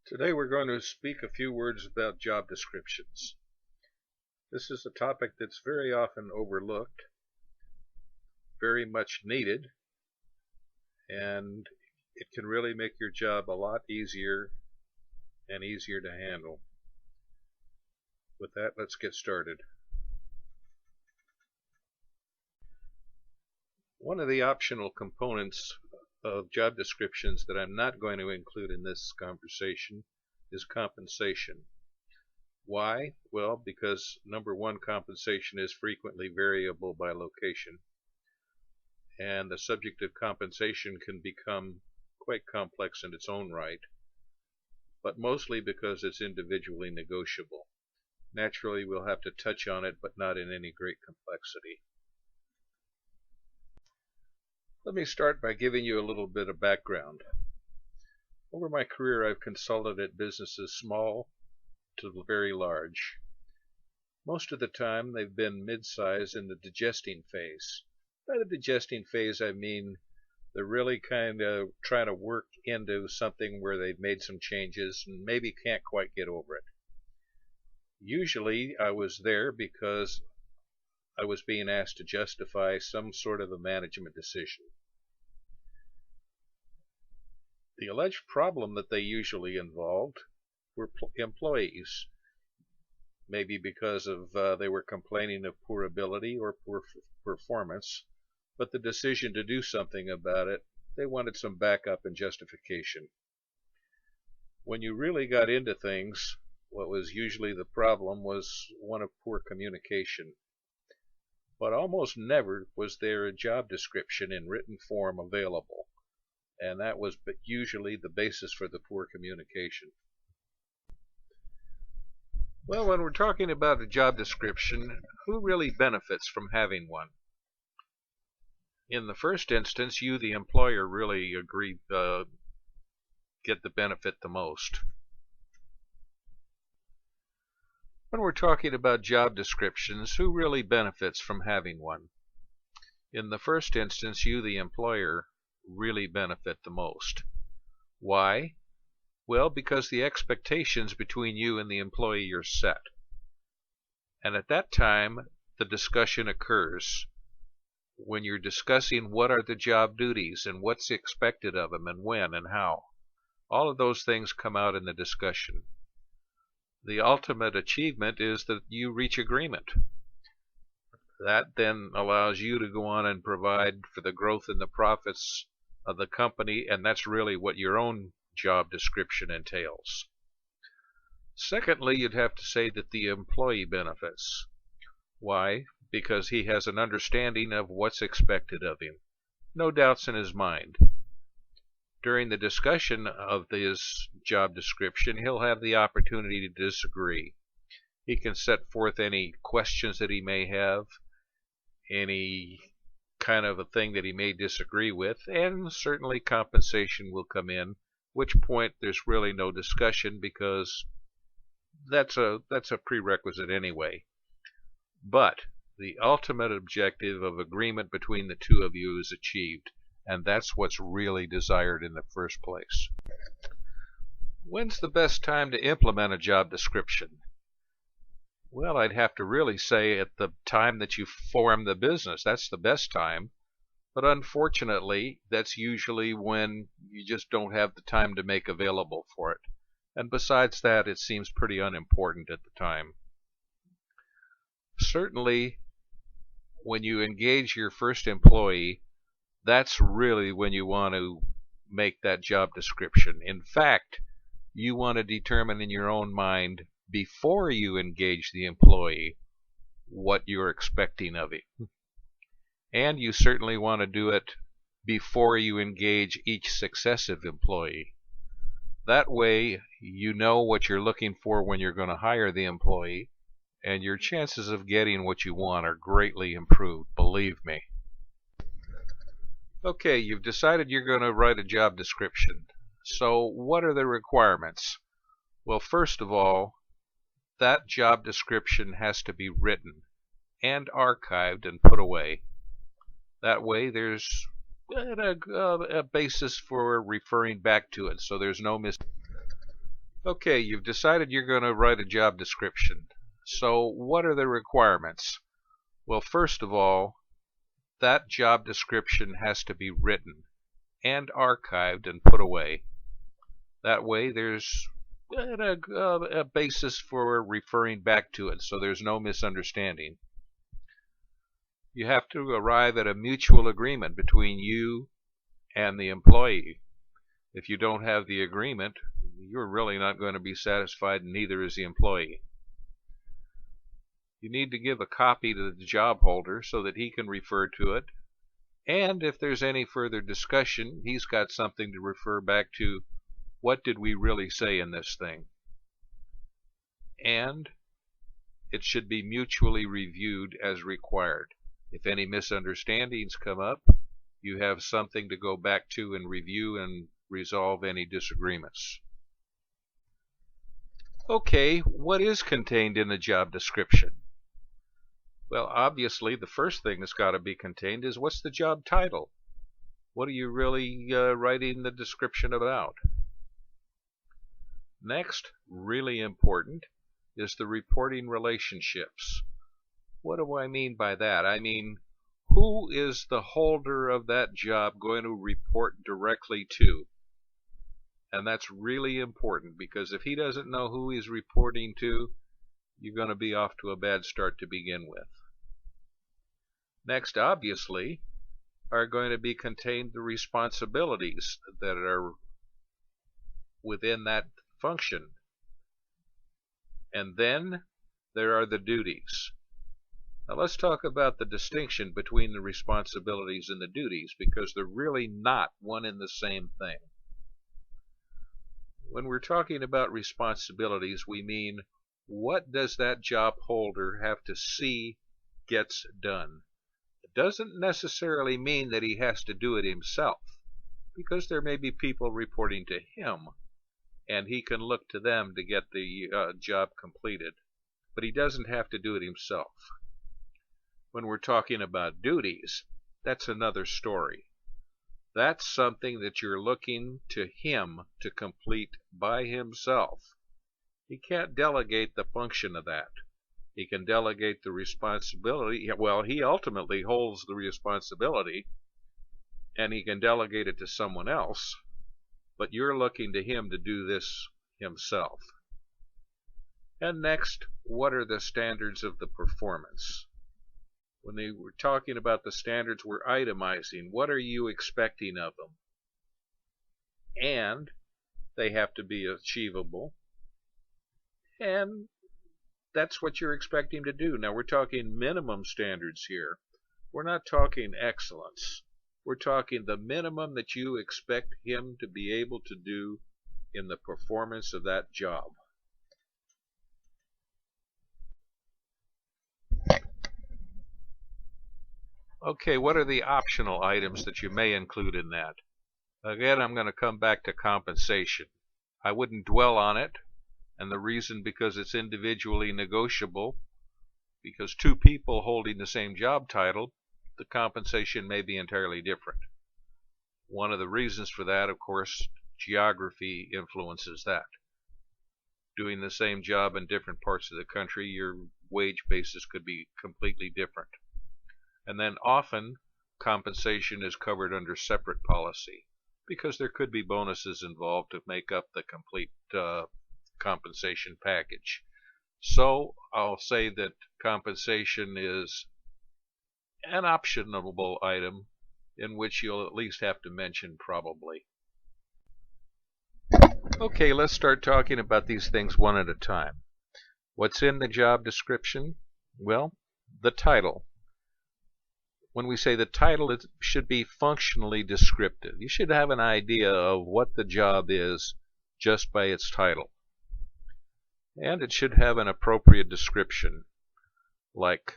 Today we're going to speak a few words about job descriptions. This is a topic that's very often overlooked, very much needed, and it can really make your job a lot easier and easier to handle. With that, let's get started. One of the optional components of job descriptions that I'm not going to include in this conversation is compensation. Why? Well, because number one, compensation is frequently variable by location, and the subject of compensation can become quite complex in its own right, but mostly because it's individually negotiable. Naturally, we'll have to touch on it, but not in any great complexity. Let me start by giving you a little bit of background. Over my career, I've consulted at businesses small to very large. Most of the time, they've been mid-size in the digesting phase. By the digesting phase, I mean they're really kind of trying to work into something where they've made some changes and maybe can't quite get over it. Usually, I was there because I was being asked to justify some sort of a management decision. The alleged problem that they usually involved were employees, maybe because of they were complaining of poor ability or poor performance, but the decision to do something about it, they wanted some backup and justification. When you really got into things, what was usually the problem was one of poor communication. But almost never was there a job description in written form available, and that was usually the basis for the poor communication. Well, when we're talking about a job description, who really benefits from having one? In the first instance, you, the employer, really get the benefit the most. When we're talking about job descriptions, who really benefits from having one? In the first instance, you, the employer, really benefit the most. Why? Well, because the expectations between you and the employee are set. And at that time, the discussion occurs. When you're discussing what are the job duties and what's expected of them and when and how, all of those things come out in the discussion. The ultimate achievement is that you reach agreement. That then allows you to go on and provide for the growth and the profits of the company, and that's really what your own job description entails. Secondly, you'd have to say that the employee benefits. Why? Because he has an understanding of what's expected of him. No doubts in his mind. During the discussion of his job description, he'll have the opportunity to disagree. He can set forth any questions that he may have, any kind of a thing that he may disagree with, and certainly compensation will come in, at which point there's really no discussion because that's a prerequisite anyway. But the ultimate objective of agreement between the two of you is achieved, and that's what's really desired in the first place. When's the best time to implement a job description? Well, I'd have to really say at the time that you form the business. That's the best time. But unfortunately, that's usually when you just don't have the time to make available for it. And besides that, it seems pretty unimportant at the time. Certainly, when you engage your first employee, that's really when you want to make that job description. In fact, you want to determine in your own mind before you engage the employee what you're expecting of him. And you certainly want to do it before you engage each successive employee. That way, you know what you're looking for when you're going to hire the employee, and your chances of getting what you want are greatly improved, believe me. Okay, you've decided you're going to write a job description. So what are the requirements? Well, first of all, that job description has to be written and archived and put away. That way there's a basis for referring back to it, so there's no mistake. Okay, you've decided you're going to write a job description. So what are the requirements? Well, first of all, that job description has to be written and archived and put away. That way there's a basis for referring back to it, so there's no misunderstanding. You have to arrive at a mutual agreement between you and the employee. If you don't have the agreement, you're really not going to be satisfied, and neither is the employee. You need to give a copy to the job holder so that he can refer to it, and if there's any further discussion, he's got something to refer back to. What did we really say in this thing? And it should be mutually reviewed as required. If any misunderstandings come up, you have something to go back to and review and resolve any disagreements. Okay, what is contained in the job description? Well, obviously, the first thing that's got to be contained is what's the job title? What are you really writing the description about? Next, really important, is the reporting relationships. What do I mean by that? I mean, who is the holder of that job going to report directly to? And that's really important, because if he doesn't know who he's reporting to, you're going to be off to a bad start to begin with. Next, obviously, are going to be contained the responsibilities that are within that function. And then there are the duties. Now let's talk about the distinction between the responsibilities and the duties, because they're really not one and the same thing. When we're talking about responsibilities, we mean, what does that job holder have to see gets done? It doesn't necessarily mean that he has to do it himself, because there may be people reporting to him, and he can look to them to get the job completed. But he doesn't have to do it himself. When we're talking about duties, that's another story. That's something that you're looking to him to complete by himself. He can't delegate the function of that. He can delegate the responsibility. Well, he ultimately holds the responsibility, and he can delegate it to someone else, but you're looking to him to do this himself. And next, what are the standards of the performance? When they were talking about the standards, we're itemizing. What are you expecting of them? And they have to be achievable. And that's what you're expecting to do. Now, we're talking minimum standards here. We're not talking excellence. We're talking the minimum that you expect him to be able to do in the performance of that job. Okay, what are the optional items that you may include in that? Again, I'm going to come back to compensation. I wouldn't dwell on it, and the reason because it's individually negotiable, because two people holding the same job title, the compensation may be entirely different. One of the reasons for that, of course, geography influences that. Doing the same job in different parts of the country, your wage basis could be completely different. And then often compensation is covered under separate policy, because there could be bonuses involved to make up the complete compensation package. So I'll say that compensation is an optional item in which you'll at least have to mention probably. Okay, let's start talking about these things one at a time. What's in the job description? Well, the title. When we say the title, it should be functionally descriptive. You should have an idea of what the job is just by its title. And it should have an appropriate description, like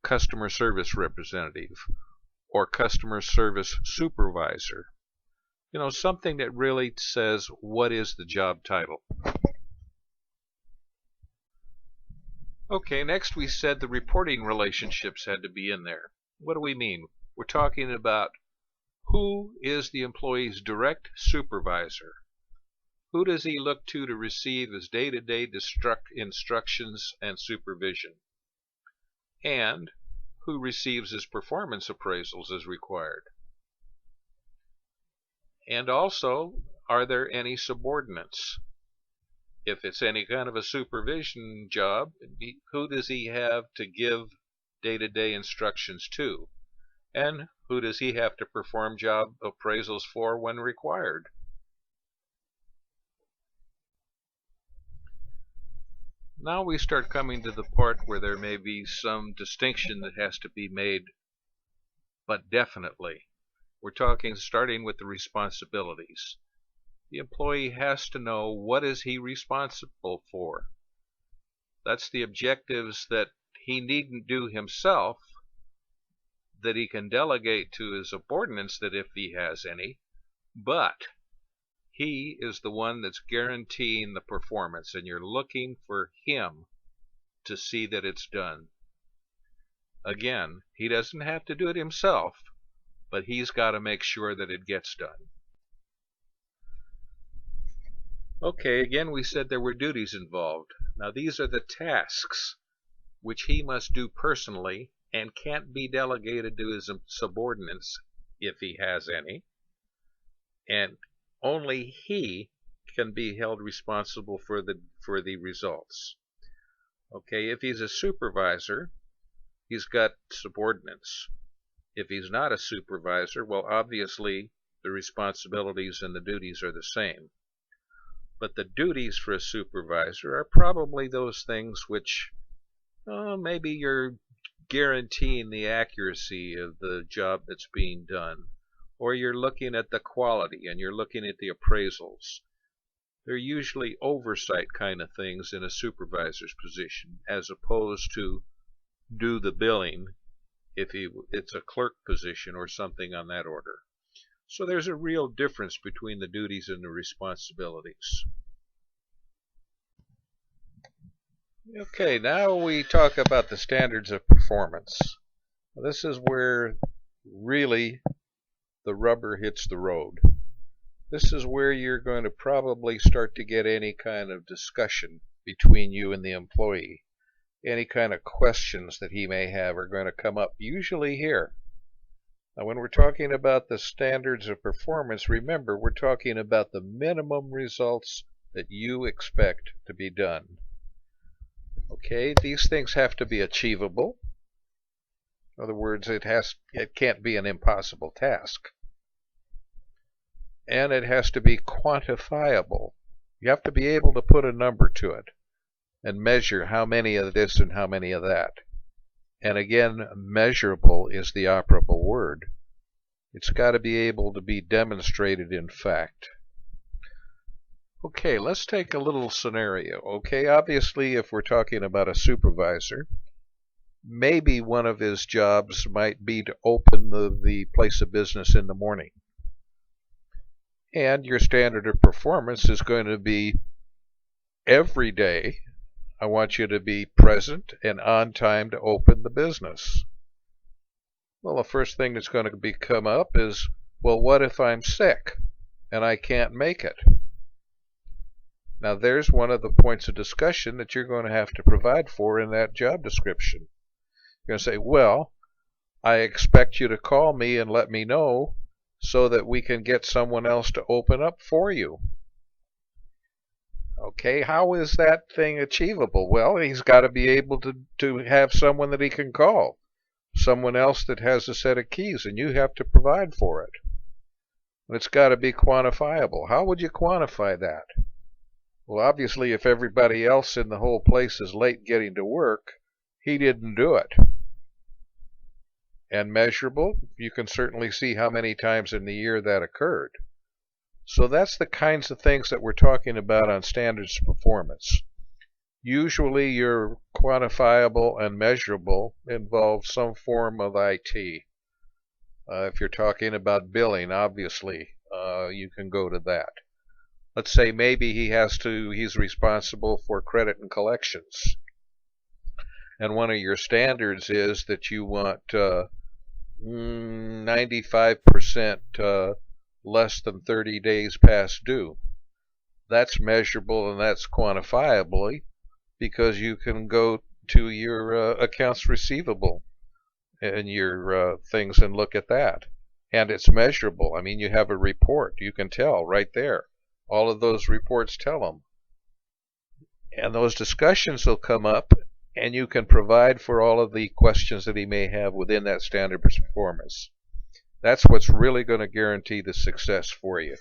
customer service representative or customer service supervisor. You know, something that really says what is the job title. Okay, next we said the reporting relationships had to be in there. What do we mean? We're talking about who is the employee's direct supervisor. Who does he look to receive his day-to-day instructions and supervision? And who receives his performance appraisals as required? And also, are there any subordinates? If it's any kind of a supervision job, who does he have to give day-to-day instructions to? And who does he have to perform job appraisals for when required? Now we start coming to the part where there may be some distinction that has to be made, but definitely. We're talking starting with the responsibilities. The employee has to know what is he responsible for. That's the objectives that he needn't do himself, that he can delegate to his subordinates, that if he has any, but he is the one that's guaranteeing the performance, and you're looking for him to see that it's done. Again, he doesn't have to do it himself, but he's got to make sure that it gets done. Okay, again we said there were duties involved. Now these are the tasks which he must do personally and can't be delegated to his subordinates if he has any, and only he can be held responsible for the results. Okay, if he's a supervisor, he's got subordinates. If he's not a supervisor, well, obviously the responsibilities and the duties are the same. But the duties for a supervisor are probably those things which maybe you're guaranteeing the accuracy of the job that's being done, or you're looking at the quality and you're looking at the appraisals. They're usually oversight kind of things in a supervisor's position, as opposed to do the billing if it's a clerk position or something on that order. So there's a real difference between the duties and the responsibilities. Okay, now we talk about the standards of performance. This is where really the rubber hits the road. This is where you're going to probably start to get any kind of discussion between you and the employee. Any kind of questions that he may have are going to come up, usually here. Now when we're talking about the standards of performance, remember we're talking about the minimum results that you expect to be done. Okay, these things have to be achievable. In other words, it can't be an impossible task. And it has to be quantifiable. You have to be able to put a number to it and measure how many of this and how many of that. And again, measurable is the operable word. It's got to be able to be demonstrated in fact. Okay, let's take a little scenario. Okay, obviously if we're talking about a supervisor, maybe one of his jobs might be to open the place of business in the morning. And your standard of performance is going to be every day, I want you to be present and on time to open the business. Well, the first thing that's going to come up is, well, what if I'm sick and I can't make it? Now there's one of the points of discussion that you're going to have to provide for in that job description. You're going to say, well, I expect you to call me and let me know so that we can get someone else to open up for you. Okay, how is that thing achievable? Well, he's got to be able to have someone that he can call, someone else that has a set of keys, and you have to provide for it. It's got to be quantifiable. How would you quantify that? Well, obviously, if everybody else in the whole place is late getting to work, he didn't do it. And measurable, you can certainly see how many times in the year that occurred. So that's the kinds of things that we're talking about on standards of performance. Usually your quantifiable and measurable involve some form of IT. If you're talking about billing, obviously, you can go to that. Let's say maybe he's responsible for credit and collections. And one of your standards is that you want 95% less than 30 days past due. That's measurable and that's quantifiable because you can go to your accounts receivable and your things and look at that. And it's measurable. I mean, you have a report. You can tell right there. All of those reports tell them. And those discussions will come up, and you can provide for all of the questions that he may have within that standard performance. That's what's really going to guarantee the success for you.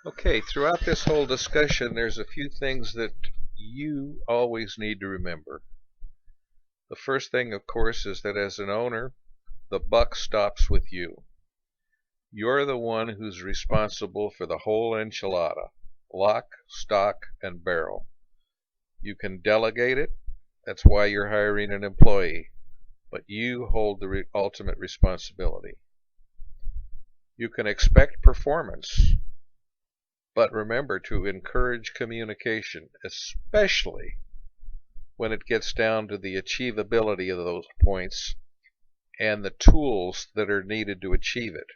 Okay, throughout this whole discussion, there's a few things that you always need to remember. The first thing, of course, is that as an owner, the buck stops with you. You're the one who's responsible for the whole enchilada, lock, stock, and barrel. You can delegate it. That's why you're hiring an employee. But you hold the ultimate responsibility. You can expect performance, but remember to encourage communication, especially when it gets down to the achievability of those points and the tools that are needed to achieve it.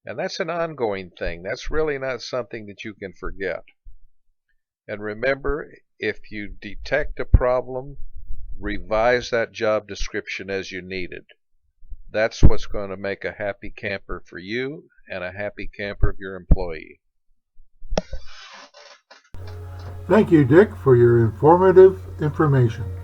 And that's an ongoing thing. That's really not something that you can forget. And remember, if you detect a problem, revise that job description as you need it. That's what's going to make a happy camper for you and a happy camper of your employee. Thank you, Dick, for your informative information.